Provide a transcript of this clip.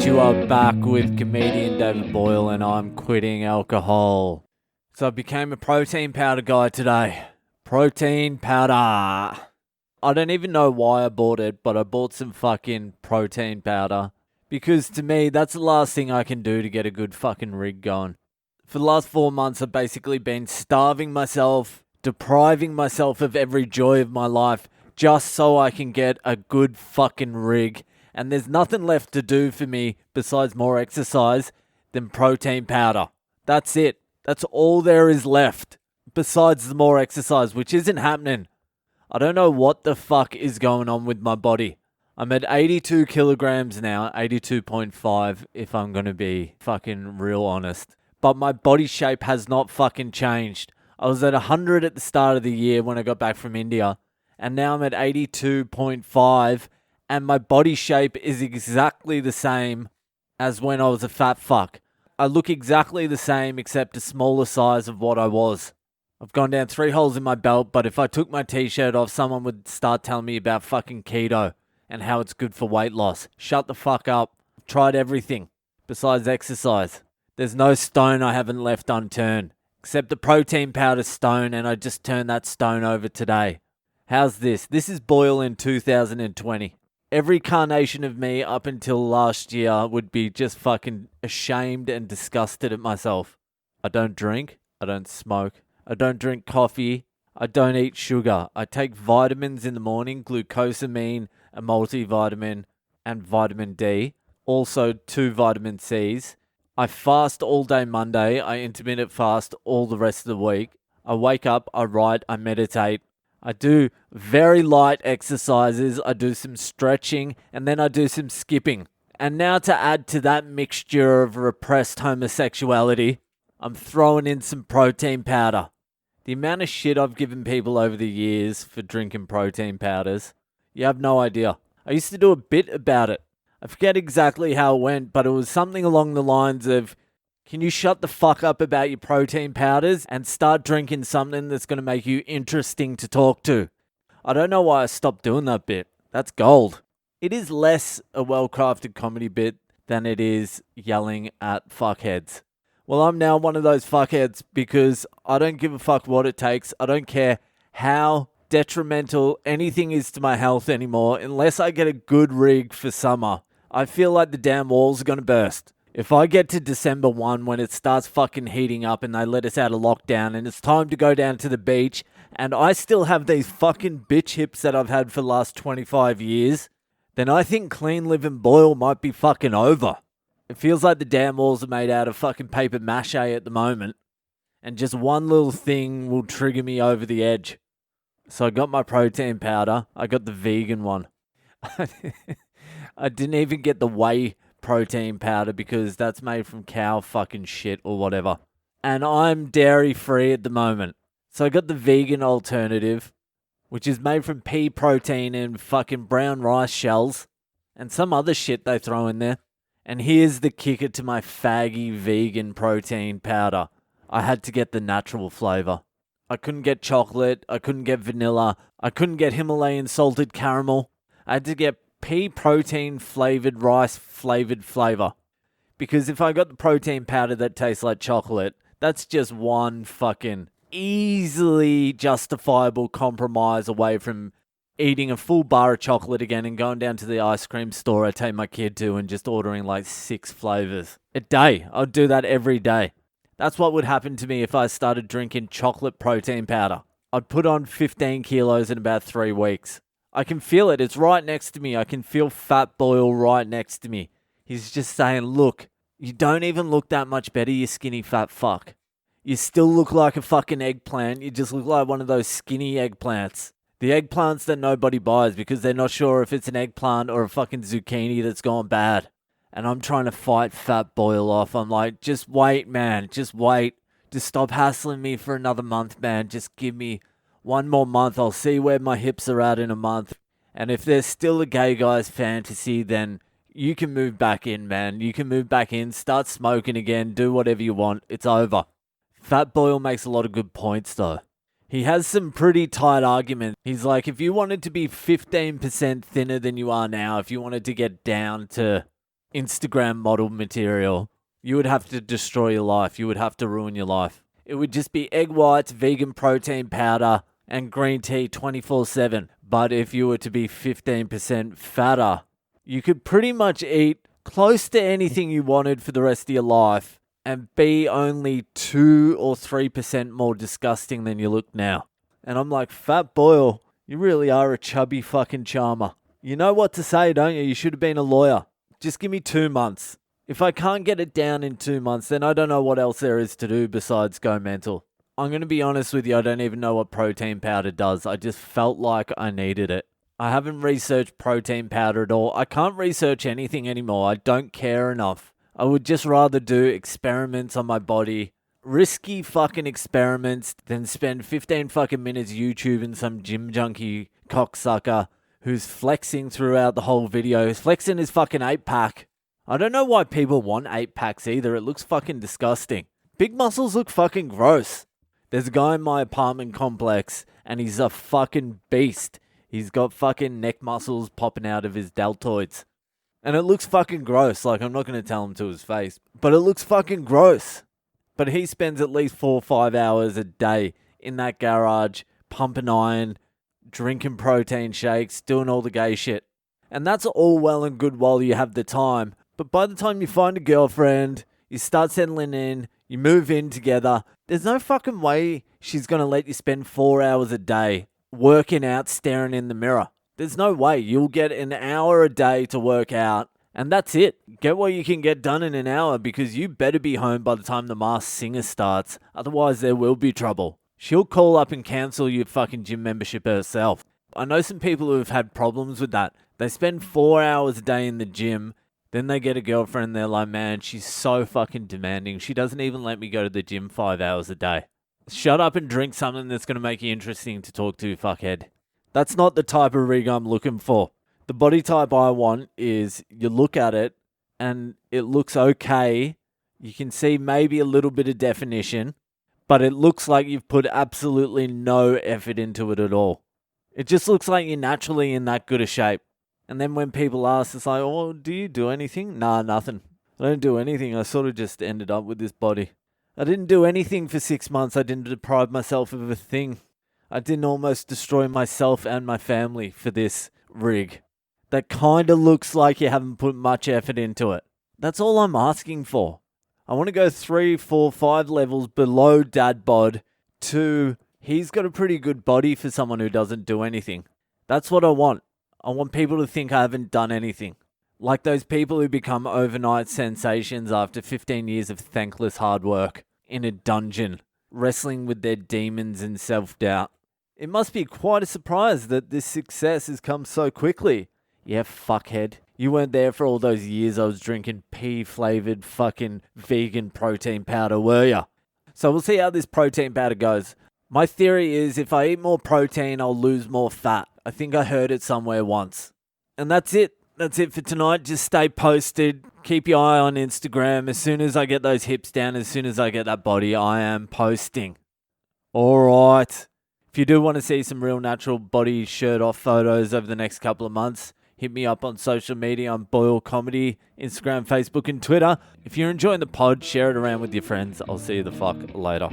right, you are back with comedian David Boyle, and I'm quitting alcohol. So I became a protein powder guy today. Protein powder. I don't even know why I bought it, but I bought some fucking protein powder. Because to me, that's the last thing I can do to get a good fucking rig going. For the last 4 months, I've basically been starving myself, depriving myself of every joy of my life, just so I can get a good fucking rig. And there's nothing left to do for me besides more exercise than protein powder. That's it. That's all there is left besides the more exercise, which isn't happening. I don't know what the fuck is going on with my body. I'm at 82 kilograms now, 82.5 if I'm going to be fucking real honest. But my body shape has not fucking changed. I was at 100 at the start of the year when I got back from India, and now I'm at 82.5. And my body shape is exactly the same as when I was a fat fuck. I look exactly the same except a smaller size of what I was. I've gone down 3 holes in my belt, but if I took my t-shirt off, someone would start telling me about fucking keto and how it's good for weight loss. Shut the fuck up. I've tried everything besides exercise. There's no stone I haven't left unturned, except the protein powder stone, and I just turned that stone over today. How's this? This is Boyle in 2020. Every carnation of me up until last year would be just fucking ashamed and disgusted at myself. I don't drink. I don't smoke. I don't drink coffee. I don't eat sugar. I take vitamins in the morning, glucosamine, a multivitamin, and vitamin D. Also 2 vitamin C's. I fast all day Monday. I intermittent fast all the rest of the week. I wake up, I write, I meditate. I do very light exercises, I do some stretching, and then I do some skipping. And now to add to that mixture of repressed homosexuality, I'm throwing in some protein powder. The amount of shit I've given people over the years for drinking protein powders, you have no idea. I used to do a bit about it. I forget exactly how it went, but it was something along the lines of, can you shut the fuck up about your protein powders and start drinking something that's going to make you interesting to talk to? I don't know why I stopped doing that bit. That's gold. It is less a well-crafted comedy bit than it is yelling at fuckheads. Well, I'm now one of those fuckheads because I don't give a fuck what it takes. I don't care how detrimental anything is to my health anymore. Unless I get a good rig for summer, I feel like the damn walls are going to burst. If I get to December 1 when it starts fucking heating up and they let us out of lockdown and it's time to go down to the beach and I still have these fucking bitch hips that I've had for the last 25 years, then I think clean living Boyle might be fucking over. It feels like the damn walls are made out of fucking paper mache at the moment, and just one little thing will trigger me over the edge. So I got my protein powder. I got the vegan one. I didn't even get the whey protein powder because that's made from cow fucking shit or whatever. And I'm dairy free at the moment. So I got the vegan alternative, which is made from pea protein and fucking brown rice shells and some other shit they throw in there. And here's the kicker to my faggy vegan protein powder. I had to get the natural flavor. I couldn't get chocolate. I couldn't get vanilla. I couldn't get Himalayan salted caramel. I had to get pea protein flavored rice flavored flavor. Because if I got the protein powder that tastes like chocolate, that's just one fucking easily justifiable compromise away from eating a full bar of chocolate again and going down to the ice cream store I take my kid to and just ordering like 6 flavors a day. I'd do that every day. That's what would happen to me if I started drinking chocolate protein powder. I'd put on 15 kilos in about 3 weeks. I can feel it. It's right next to me. I can feel Fat Boyle right next to me. He's just saying, look, you don't even look that much better, you skinny fat fuck. You still look like a fucking eggplant. You just look like one of those skinny eggplants. The eggplants that nobody buys because they're not sure if it's an eggplant or a fucking zucchini that's gone bad. And I'm trying to fight Fat Boyle off. I'm like, just wait, man. Just wait. Just stop hassling me for another month, man. Just give me 1 more month. I'll see where my hips are at in a month. And if there's still a gay guy's fantasy, then you can move back in, man. You can move back in, start smoking again, do whatever you want. It's over. Fat Boyle makes a lot of good points, though. He has some pretty tight arguments. He's like, if you wanted to be 15% thinner than you are now, if you wanted to get down to Instagram model material. You would have to destroy your life. You would have to ruin your life. It would just be egg whites, vegan protein powder, and green tea 24/7. But if you were to be 15% fatter, you could pretty much eat close to anything you wanted for the rest of your life and be only 2 or 3% more disgusting than you look now. And I'm like, Fat Boyle, you really are a chubby fucking charmer. You know what to say, don't you? You should have been a lawyer. Just give me 2 months. If I can't get it down in 2 months, then I don't know what else there is to do besides go mental. I'm going to be honest with you, I don't even know what protein powder does. I just felt like I needed it. I haven't researched protein powder at all. I can't research anything anymore. I don't care enough. I would just rather do experiments on my body, risky fucking experiments, than spend 15 fucking minutes YouTubing some gym junkie cocksucker who's flexing throughout the whole video. He's flexing his fucking 8-pack. I don't know why people want 8-packs either. It looks fucking disgusting. Big muscles look fucking gross. There's a guy in my apartment complex and he's a fucking beast. He's got fucking neck muscles popping out of his deltoids. And it looks fucking gross. Like, I'm not going to tell him to his face, but it looks fucking gross. But he spends at least 4 or 5 hours a day in that garage, pumping iron, drinking protein shakes, doing all the gay shit. And that's all well and good while you have the time. But by the time you find a girlfriend, you start settling in, you move in together, there's no fucking way she's going to let you spend 4 hours a day working out, staring in the mirror. There's no way. You'll get an hour a day to work out, and that's it. Get what you can get done in an hour, because you better be home by the time the Masked Singer starts. Otherwise, there will be trouble. She'll call up and cancel your fucking gym membership herself. I know some people who have had problems with that. They spend 4 hours a day in the gym, then they get a girlfriend and they're like, man, she's so fucking demanding. She doesn't even let me go to the gym 5 hours a day. Shut up and drink something that's going to make you interesting to talk to, fuckhead. That's not the type of rig I'm looking for. The body type I want is you look at it and it looks okay. You can see maybe a little bit of definition, but it looks like you've put absolutely no effort into it at all. It just looks like you're naturally in that good a shape. And then when people ask, it's like, oh, do you do anything? Nah, nothing. I don't do anything. I sort of just ended up with this body. I didn't do anything for 6 months. I didn't deprive myself of a thing. I didn't almost destroy myself and my family for this rig. That kind of looks like you haven't put much effort into it. That's all I'm asking for. I want to go 3, 4, 5 levels below dad bod to he's got a pretty good body for someone who doesn't do anything. That's what I want. I want people to think I haven't done anything. Like those people who become overnight sensations after 15 years of thankless hard work in a dungeon, wrestling with their demons and self-doubt. It must be quite a surprise that this success has come so quickly. Yeah, fuckhead. You weren't there for all those years I was drinking pea-flavored fucking vegan protein powder, were ya? So we'll see how this protein powder goes. My theory is if I eat more protein, I'll lose more fat. I think I heard it somewhere once. And that's it. That's it for tonight. Just stay posted. Keep your eye on Instagram. As soon as I get those hips down, as soon as I get that body, I am posting. All right. If you do want to see some real natural body shirt off photos over the next couple of months, hit me up on social media on Boyle Comedy, Instagram, Facebook, and Twitter. If you're enjoying the pod, share it around with your friends. I'll see you the fuck later.